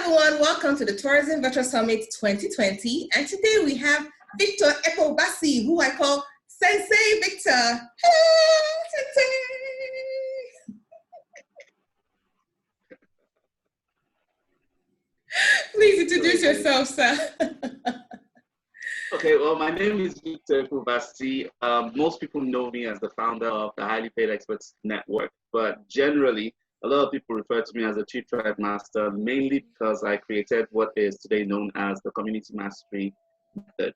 everyone, welcome to the Tourism Virtual Summit 2020. And today we have Victor Ekpo Bassey, who I call Sensei Victor. Hello, Sensei. Please introduce yourself, sir. Okay, well, my name is Victor Ekpo Bassey. Most people know me as the founder of the Highly Paid Experts Network, but generally, a lot of people refer to me as a Chief Tribe Master, mainly because I created what is today known as the Community Mastery Method.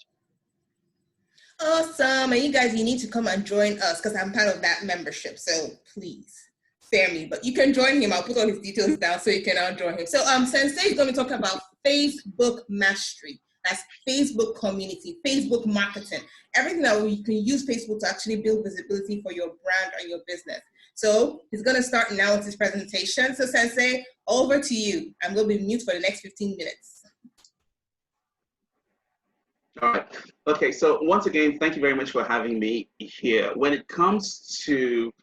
Awesome. And you guys, you need to come and join us because I'm part of that membership. So please spare me, but you can join him. I'll put all his details down so you can now join him. So Sensei is going to talk about Facebook mastery. That's Facebook community, Facebook marketing, everything that you can use Facebook to actually build visibility for your brand or your business. So he's going to start now with his presentation. So Sensei, over to you. I'm going to be mute for the next 15 minutes. All right. Okay. So once again, thank you very much for having me here. When it comes to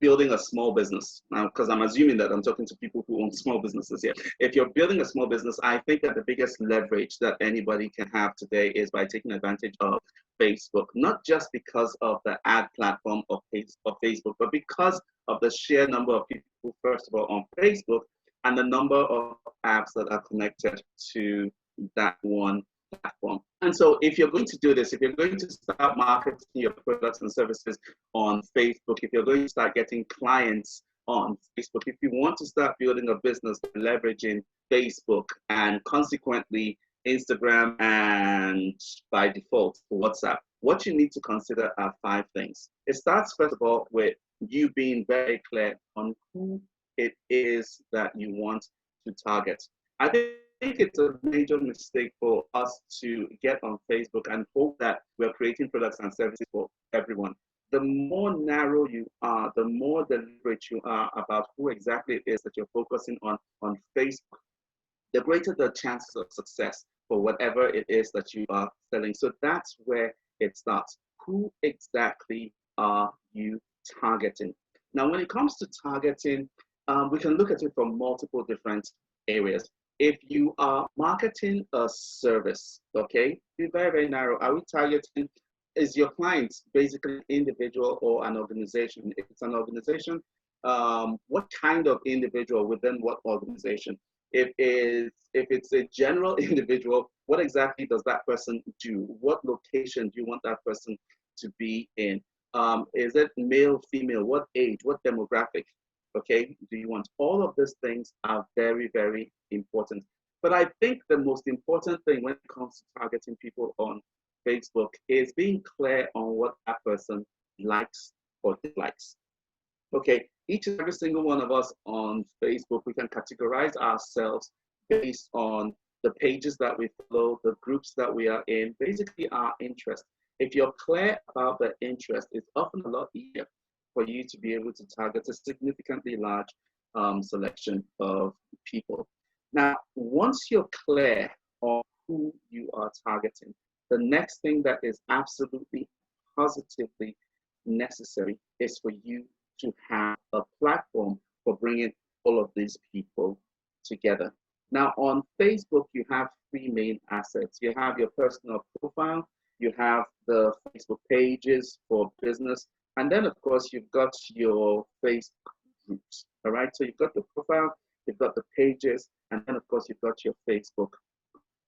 building a small business, because I'm assuming that I'm talking to people who own small businesses here. If you're building a small business, I think that the biggest leverage that anybody can have today is by taking advantage of Facebook, not just because of the ad platform of Facebook, but because of the sheer number of people, first of all, on Facebook, and the number of apps that are connected to that one platform. And so if you're going to do this, if you're going to start marketing your products and services on Facebook, if you're going to start getting clients on Facebook, if you want to start building a business leveraging Facebook and consequently Instagram and by default WhatsApp, what you need to consider are 5 things. It starts first of all with you being very clear on who it is that you want to target. I think it's a major mistake for us to get on Facebook and hope that we're creating products and services for everyone. The more narrow you are, the more deliberate you are about who exactly it is that you're focusing on Facebook, the greater the chances of success for whatever it is that you are selling. So that's where it starts. Who exactly are you targeting? Now, when it comes to targeting, we can look at it from multiple different areas. If you are marketing a service, okay, be very, very narrow. Are we targeting, is your client basically individual or an organization? If it's an organization, what kind of individual within what organization? If it's a general individual, what exactly does that person do? What location do you want that person to be in? Is it male, female? What age? What demographic? Okay, do you want? All of these things are very, very important. But I think the most important thing when it comes to targeting people on Facebook is being clear on what that person likes or dislikes. Okay, each and every single one of us on Facebook, we can categorize ourselves based on the pages that we follow, the groups that we are in, basically our interest. If you're clear about the interest, it's often a lot easier for you to be able to target a significantly large selection of people. Now, once you're clear on who you are targeting, the next thing that is absolutely positively necessary is for you to have a platform for bringing all of these people together. Now, on Facebook, you have 3 main assets. You have your personal profile, you have the Facebook pages for business, and then, of course, you've got your Facebook groups, all right? So you've got the profile, you've got the pages, and then, of course, you've got your Facebook.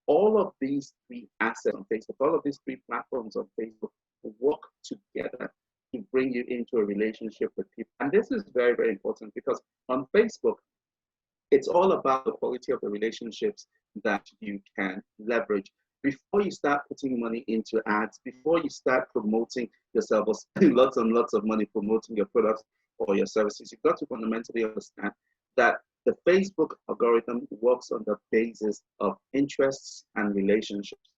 All of these 3 assets on Facebook, all of these 3 platforms on Facebook work together to bring you into a relationship with people. And this is very, very important because on Facebook, it's all about the quality of the relationships that you can leverage. Before you start putting money into ads, before you start promoting yourself or spending lots and lots of money promoting your products or your services, you've got to fundamentally understand that the Facebook algorithm works on the basis of interests and relationships.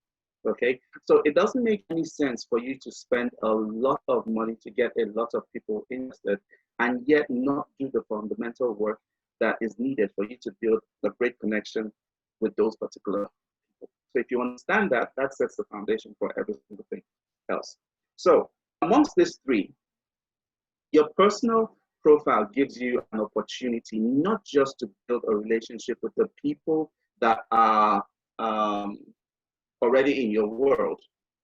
Okay, so it doesn't make any sense for you to spend a lot of money to get a lot of people interested and yet not do the fundamental work that is needed for you to build a great connection with those particular people. So if you understand that, that sets the foundation for every single thing else. So amongst these 3, your personal profile gives you an opportunity not just to build a relationship with the people that are already in your world,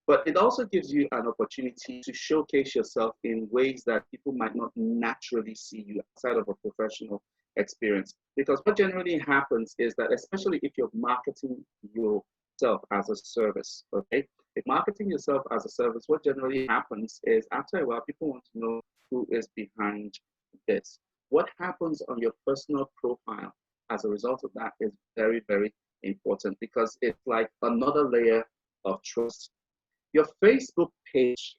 but it also gives you an opportunity to showcase yourself in ways that people might not naturally see you outside of a professional experience. Because what generally happens is that, especially if you're marketing yourself as a service, okay? If marketing yourself as a service, what generally happens is after a while, people want to know who is behind this. What happens on your personal profile as a result of that is very, very important, because it's like another layer of trust. Your Facebook page,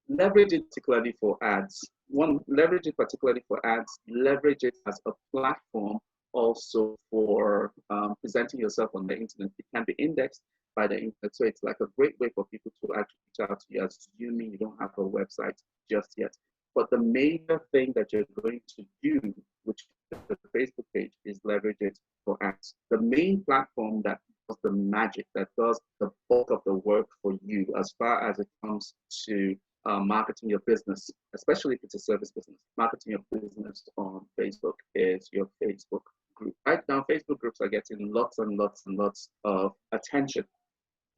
leverage it particularly for ads. One, leverage it particularly for ads, leverage it as a platform also for presenting yourself on the internet. It can be indexed by the internet, so it's like a great way for people to actually reach out to you, assuming you don't have a website just yet. But the major thing that you're going to do, which is the Facebook page, is leverage it for ads. The main platform that does the magic, that does the bulk of the work for you as far as it comes to marketing your business, especially if it's a service business, marketing your business on Facebook is your Facebook group. Right now, Facebook groups are getting lots and lots and lots of attention.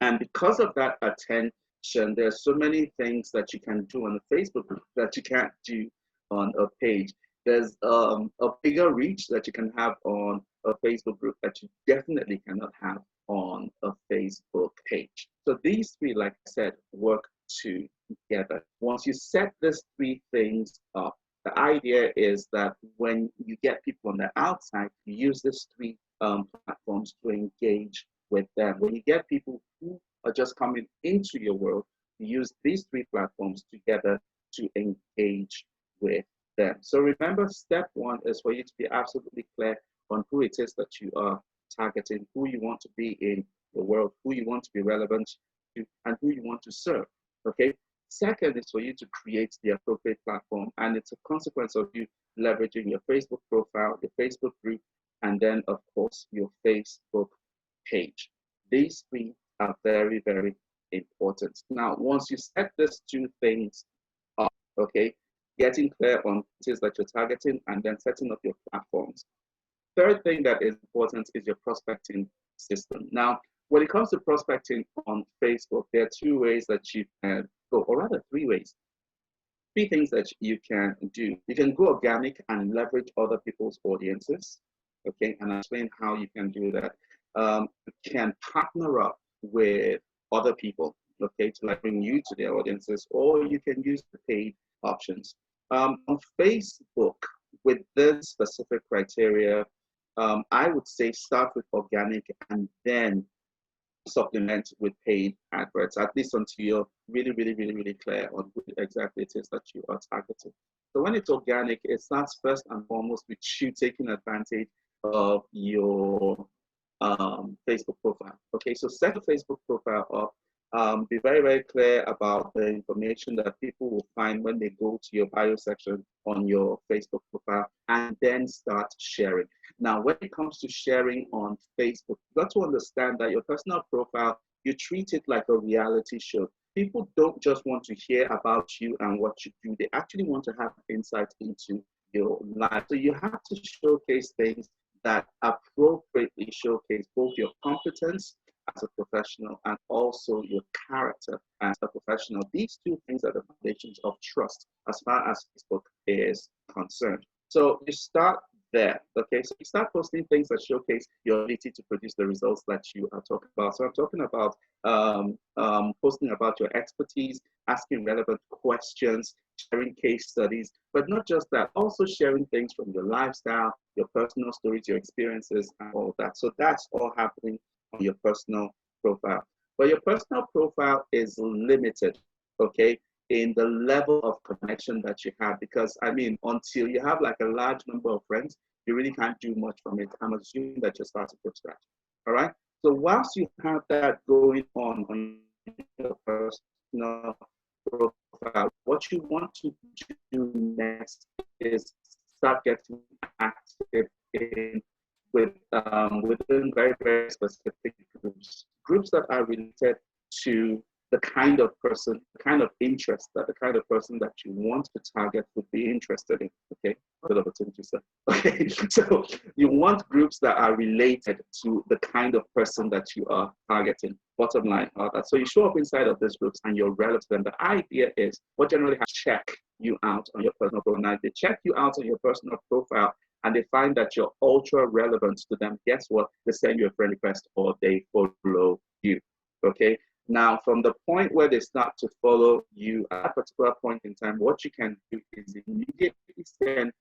And because of that attention, there's so many things that you can do on a Facebook group that you can't do on a page. There's a bigger reach that you can have on a Facebook group that you definitely cannot have on a Facebook page. So these three, like I said, work together. Once you set these three things up, the idea is that when you get people on the outside, you use these three platforms to engage with them. When you get people who are just coming into your world, you use these three platforms together to engage with them. So remember, step one is for you to be absolutely clear on who it is that you are targeting, who you want to be in the world, who you want to be relevant to, and who you want to serve. Okay. Second is for you to create the appropriate platform, and it's a consequence of you leveraging your Facebook profile, your Facebook group, and then of course your Facebook page. These three are very, very important. Now, once you set these two things up, okay, getting clear on what it is that you're targeting and then setting up your platforms. Third thing that is important is your prospecting system. Now, when it comes to prospecting on Facebook, there are two ways that you can go, or rather three ways. Three things that you can do. You can go organic and leverage other people's audiences, okay, and I'll explain how you can do that. You can partner up with other people, okay, to like bring you to their audiences, or you can use the paid options. On Facebook, with this specific criteria, I would say start with organic and then supplement with paid adverts, at least until you're really, really, really, really clear on what exactly it is that you are targeting. So when it's organic, it starts first and foremost with you taking advantage of your Facebook profile. Okay, so set a Facebook profile up. Be very, very clear about the information that people will find when they go to your bio section on your Facebook profile, and then start sharing. Now, when it comes to sharing on Facebook, you've got to understand that your personal profile, you treat it like a reality show. People don't just want to hear about you and what you do. They actually want to have insight into your life. So you have to showcase things that appropriately showcase both your competence as a professional and also your character as a professional. These two things are the foundations of trust as far as Facebook is concerned. So you start there, okay? So you start posting things that showcase your ability to produce the results that you are talking about. So I'm talking about posting about your expertise, asking relevant questions, sharing case studies, but not just that, also sharing things from your lifestyle, your personal stories, your experiences, and all of that. So that's all happening on your personal profile. But your personal profile is limited, okay, in the level of connection that you have, because I mean, until you have like a large number of friends, you really can't do much from it. I'm assuming that you're starting from scratch. All right. So whilst you have that going on your personal profile, what you want to do next is start getting active in within very, very specific groups that are related to the kind of person, the kind of interest that the kind of person that you want to target would be interested in. Okay, a bit of a thing to say. Okay, so you want groups that are related to the kind of person that you are targeting. Bottom line, that. So you show up inside of these groups and you're relevant. And the idea is what generally has check you out on your personal profile. Now, if they check you out on your personal profile and they find that you're ultra relevant to them, guess what? They send you a friend request or they follow you. Okay. Now, from the point where they start to follow you at a particular point in time, what you can do is immediately send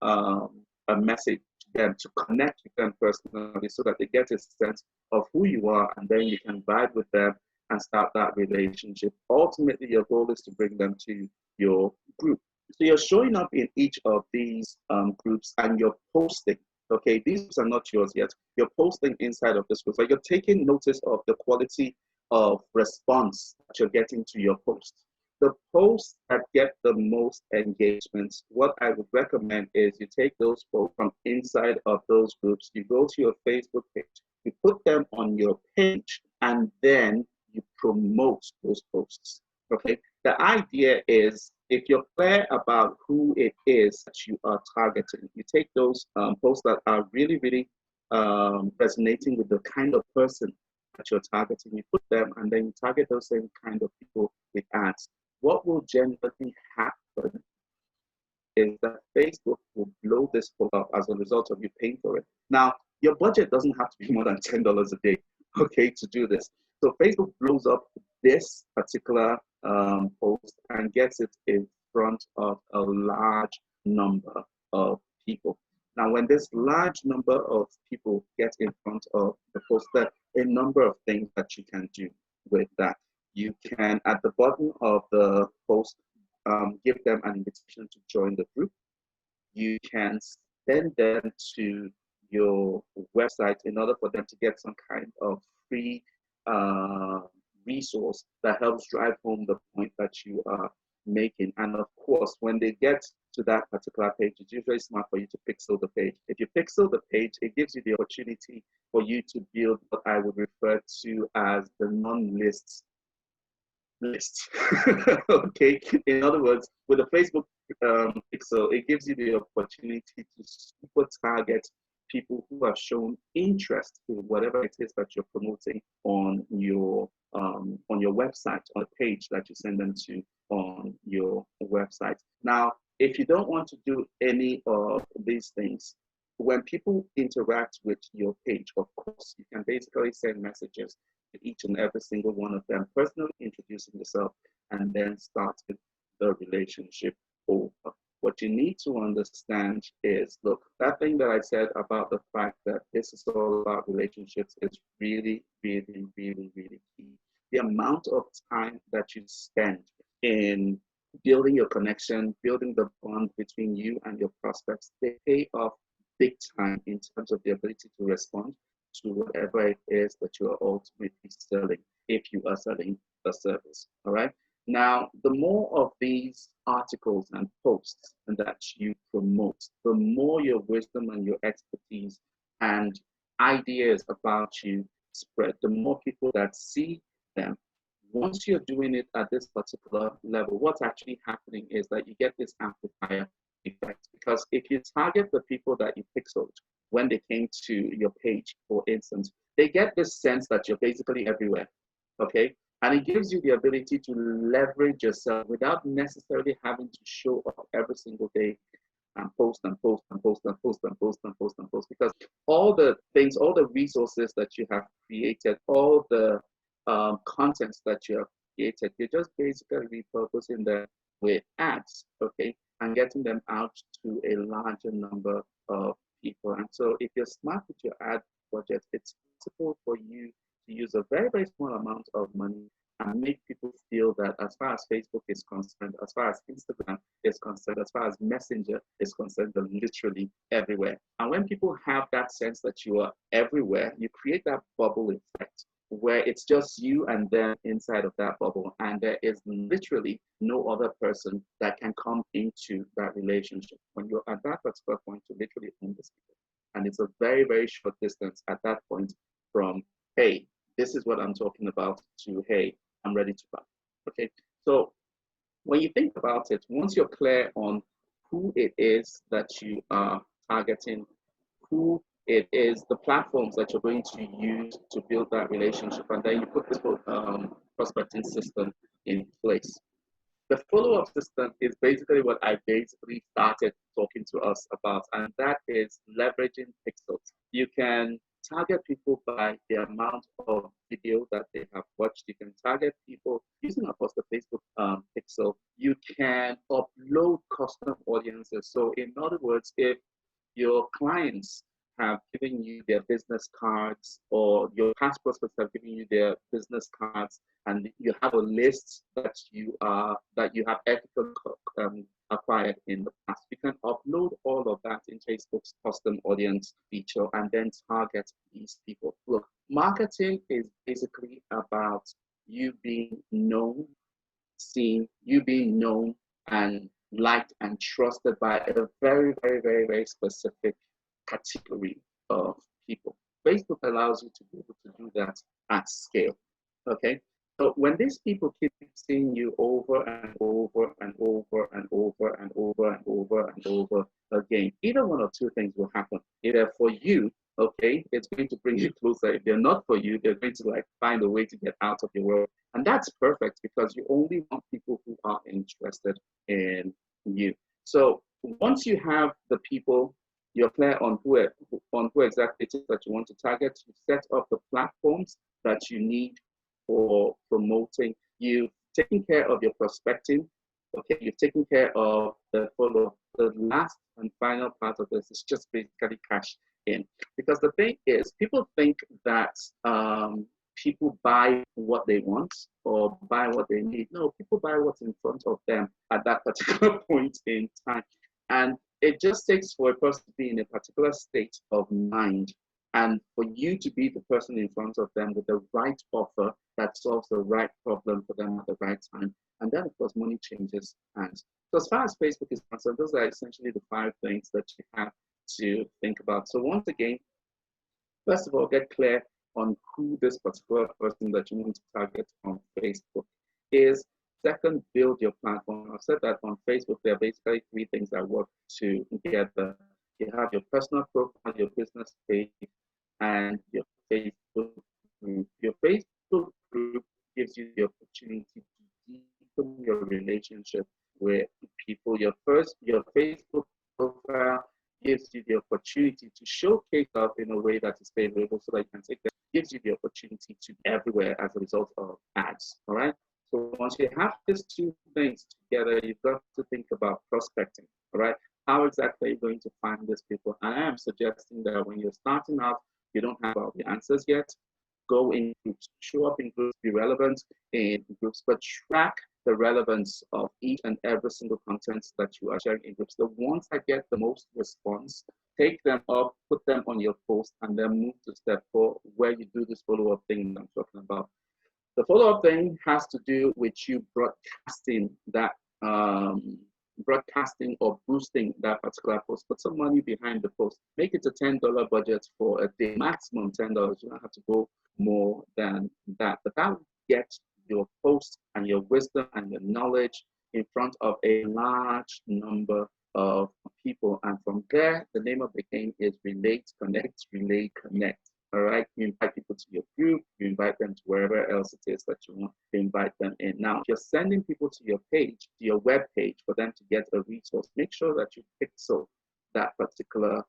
a message to them to connect with them personally so that they get a sense of who you are, and then you can vibe with them and start that relationship. Ultimately, your goal is to bring them to your group. So you're showing up in each of these groups and you're posting. Okay, these are not yours yet. You're posting inside of this group. So you're taking notice of the quality of response that you're getting to your posts. The posts that get the most engagements, what I would recommend is you take those posts from inside of those groups, you go to your Facebook page, you put them on your page, and then you promote those posts. Okay, the idea is if you're clear about who it is that you are targeting, you take those posts that are really, really resonating with the kind of person that you're targeting, you put them, and then you target those same kind of people with ads. What will generally happen is that Facebook will blow this up as a result of you paying for it. Now, your budget doesn't have to be more than $10 a day, okay, to do this. So Facebook blows up this particular post and gets it in front of a large number of people. Now, when this large number of people get in front of the post, there are a number of things that you can do with that. You can, at the bottom of the post, give them an invitation to join the group. You can send them to your website in order for them to get some kind of free resource that helps drive home the point that you are making. And of course, when they get to that particular page, it's usually smart for you to pixel the page. If you pixel the page, it gives you the opportunity for you to build what I would refer to as the non-list list. Okay, in other words, with a Facebook pixel, it gives you the opportunity to super target people who have shown interest in whatever it is that you're promoting on your website, on the page that you send them to on your website. Now, if you don't want to do any of these things, when people interact with your page, of course, you can basically send messages to each and every single one of them, personally introducing yourself, and then starting the relationship over. What you need to understand is, look, that thing that I said about the fact that this is all about relationships is really, really, really, really key. The amount of time that you spend in building your connection, building the bond between you and your prospects, they pay off big time in terms of the ability to respond to whatever it is that you are ultimately selling, if you are selling a service. All right. Now, the more of these articles and posts that you promote, the more your wisdom and your expertise and ideas about you spread, the more people that see them. Once you're doing it at this particular level, what's actually happening is that you get this amplifier effect. Because if you target the people that you pixeled when they came to your page, for instance, they get this sense that you're basically everywhere. Okay. And it gives you the ability to leverage yourself without necessarily having to show up every single day and post and post and post and post and post and post and post. Because all the things, all the resources that you have created, all the contents that you have created, you're just basically repurposing them with ads, okay, and getting them out to a larger number of people. And so if you're smart with your ad budget, it's possible for you to use a very, very small amount of money and make people feel that as far as Facebook is concerned, as far as Instagram is concerned, as far as Messenger is concerned, they're literally everywhere. And when people have that sense that you are everywhere, you create that bubble effect where it's just you and them inside of that bubble, and there is literally no other person that can come into that relationship. When you're at that particular point, you literally own this people. And it's a very, very short distance at that point from, hey, this is what I'm talking about, to, hey, I'm ready to buy. Okay, so when you think about it, once you're clear on who it is that you are targeting, who it is, the platforms that you're going to use to build that relationship, and then you put this prospecting system in place. The follow-up system is basically what I basically started talking to us about, and that is leveraging pixels. You can target people by the amount of video that they have watched. You can target people using, of course, the Facebook pixel. You can upload custom audiences. So in other words, if your clients have given you their business cards, or your past prospects have given you their business cards, and you have a list that you have ethically acquired in the past, you can upload all of that in Facebook's custom audience feature and then target these people. Look, marketing is basically about you being known, seen, you being known and liked and trusted by a very, very, very, very specific category of people. Facebook allows you to be able to do that at scale. Okay, so when these people keep seeing you over and over and over and over and over and over and over again, either one or two things will happen. Either for you, okay, it's going to bring you closer. If they're not for you, they're going to like find a way to get out of your world. And that's perfect, because you only want people who are interested in you. So once you have the people, you're clear on who exactly it is that you want to target, you set up the platforms that you need for promoting. You've taken care of your prospecting. Okay, you've taken care of the follow. The last and final part of this is just basically cash in. Because the thing is, people think that people buy what they want or buy what they need. No, people buy what's in front of them at that particular point in time. And it just takes for a person to be in a particular state of mind, and for you to be the person in front of them with the right offer that solves the right problem for them at the right time. And then, of course, money changes hands. So as far as Facebook is concerned, those are essentially the 5 things that you have to think about. So once again, first of all, get clear on who this particular person that you want to target on Facebook is. Second, build your platform. I've said that on Facebook, there are basically 3 things that work together. You have your personal profile, your business page, and your Facebook group. Your Facebook group gives you the opportunity to deepen your relationship with people. Your Facebook profile gives you the opportunity to showcase yourself in a way that is favorable, so that you can take that. Gives you the opportunity to be everywhere as a result of ads. All right. So once you have these 2 things together, you've got to think about prospecting. All right. How exactly are you going to find these people? And I am suggesting that when you're starting out, you don't have all the answers yet. Go in groups, show up in groups, be relevant in groups, but track the relevance of each and every single content that you are sharing in groups. The ones that get the most response, take them up, put them on your post, and then move to step 4, where you do this follow-up thing that I'm talking about. The follow-up thing has to do with you broadcasting that, broadcasting or boosting that particular post. Put some money behind the post. Make it a $10 budget for a day, maximum $10. You don't have to go more than that. But that will get your post and your wisdom and your knowledge in front of a large number of people. And from there, the name of the game is relate, connect, relay, connect. All right, you invite people to your group, you invite them to wherever else it is that you want to invite them in. Now, if you're sending people to your page, to your web page, for them to get a resource, make sure that you pixel that particular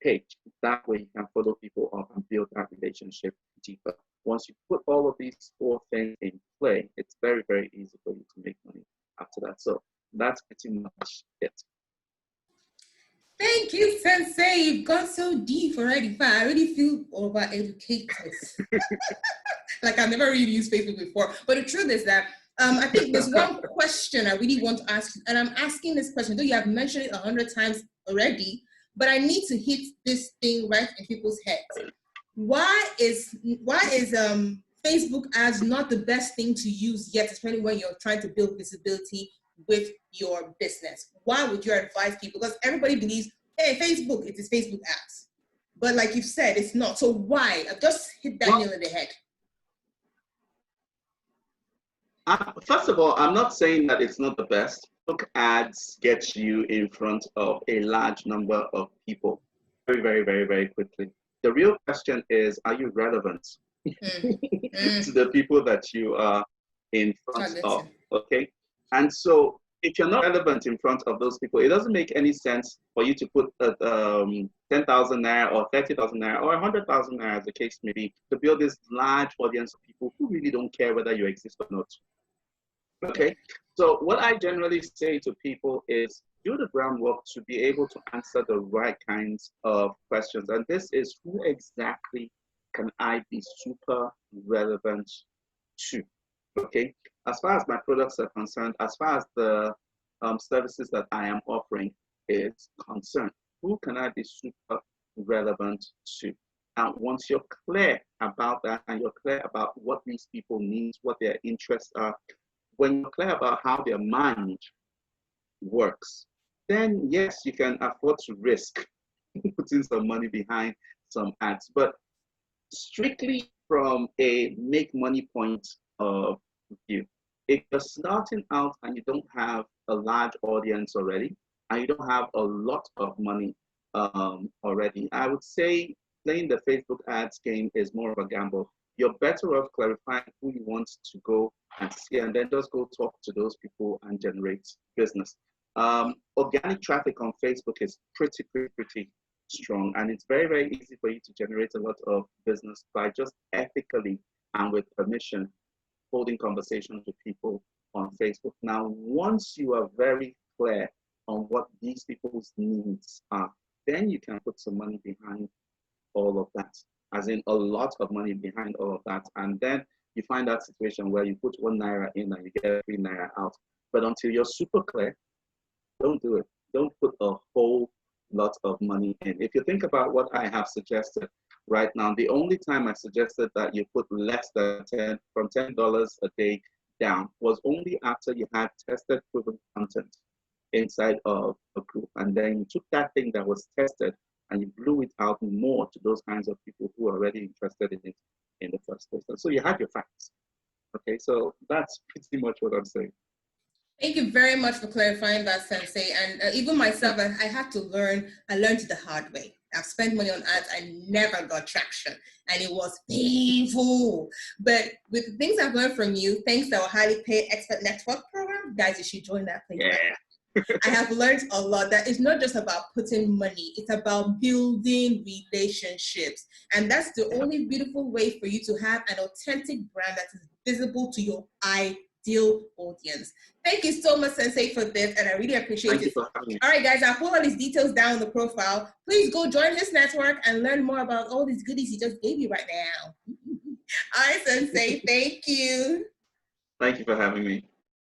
page. That way you can follow people up and build that relationship deeper. Once you put all of these 4 things in play, it's very, very easy for you to make money after that. So that's pretty much it. Thank you, Sensei. You've gone so deep already. I already feel over-educated. Like I've never really used Facebook before. But the truth is that I think there's one question I really want to ask you, and I'm asking this question, though you have mentioned it 100 times already, but I need to hit this thing right in people's heads. Why is Facebook ads not the best thing to use yet, especially when you're trying to build visibility with your business? Why would you advise people? Because everybody believes, hey, Facebook, it is Facebook ads. But like you've said, it's not. So why? I've just hit that nail in the head. First of all, I'm not saying that it's not the best. Facebook ads get you in front of a large number of people very, very, very, very quickly. The real question is, are you relevant to the people that you are in front of? Okay. And so if you're not relevant in front of those people, it doesn't make any sense for you to put 10,000 naira or 30,000 naira or 100,000 naira, as the case may be, to build this large audience of people who really don't care whether you exist or not. Okay, so what I generally say to people is do the groundwork to be able to answer the right kinds of questions. And this is, who exactly can I be super relevant to? Okay, as far as my products are concerned, as far as the services that I am offering is concerned, who can I be super relevant to? And once you're clear about that and you're clear about what these people need, what their interests are, when you're clear about how their mind works, then yes, you can afford to risk putting some money behind some ads. But strictly from a make money point of view, if you're starting out and you don't have a large audience already, and you don't have a lot of money already, I would say playing the Facebook ads game is more of a gamble. You're better off clarifying who you want to go and see, and then just go talk to those people and generate business. Organic traffic on Facebook is pretty strong, and it's very, very easy for you to generate a lot of business by just ethically and with permission holding conversations with people on Facebook. Now, once you are very clear on what these people's needs are, then you can put some money behind all of that, as in a lot of money behind all of that. And then you find that situation where you put 1 naira in and you get 3 naira out. But until you're super clear, don't do it. Don't put a whole lot of money in. If you think about what I have suggested right now, the only time I suggested that you put less than from $10 a day down was only after you had tested proven content inside of a group. And then you took that thing that was tested and you blew it out more to those kinds of people who are already interested in it in the first place. So you have your facts. Okay, so that's pretty much what I'm saying. Thank you very much for clarifying that, Sensei. And even myself, I had to learn. I learned the hard way. I've spent money on ads. I never got traction, and it was painful. But with the things I've learned from you, thanks to our highly paid expert network program, guys, you should join that place. Yeah. I have learned a lot that it's not just about putting money, it's about building relationships. And that's the only beautiful way for you to have an authentic brand that is visible to your ideal audience. Thank you so much, Sensei, for this, and I really appreciate it. All right, guys, I'll put all these details down in the profile. Please go join his network and learn more about all these goodies he just gave you right now. All right, Sensei, thank you. Thank you for having me.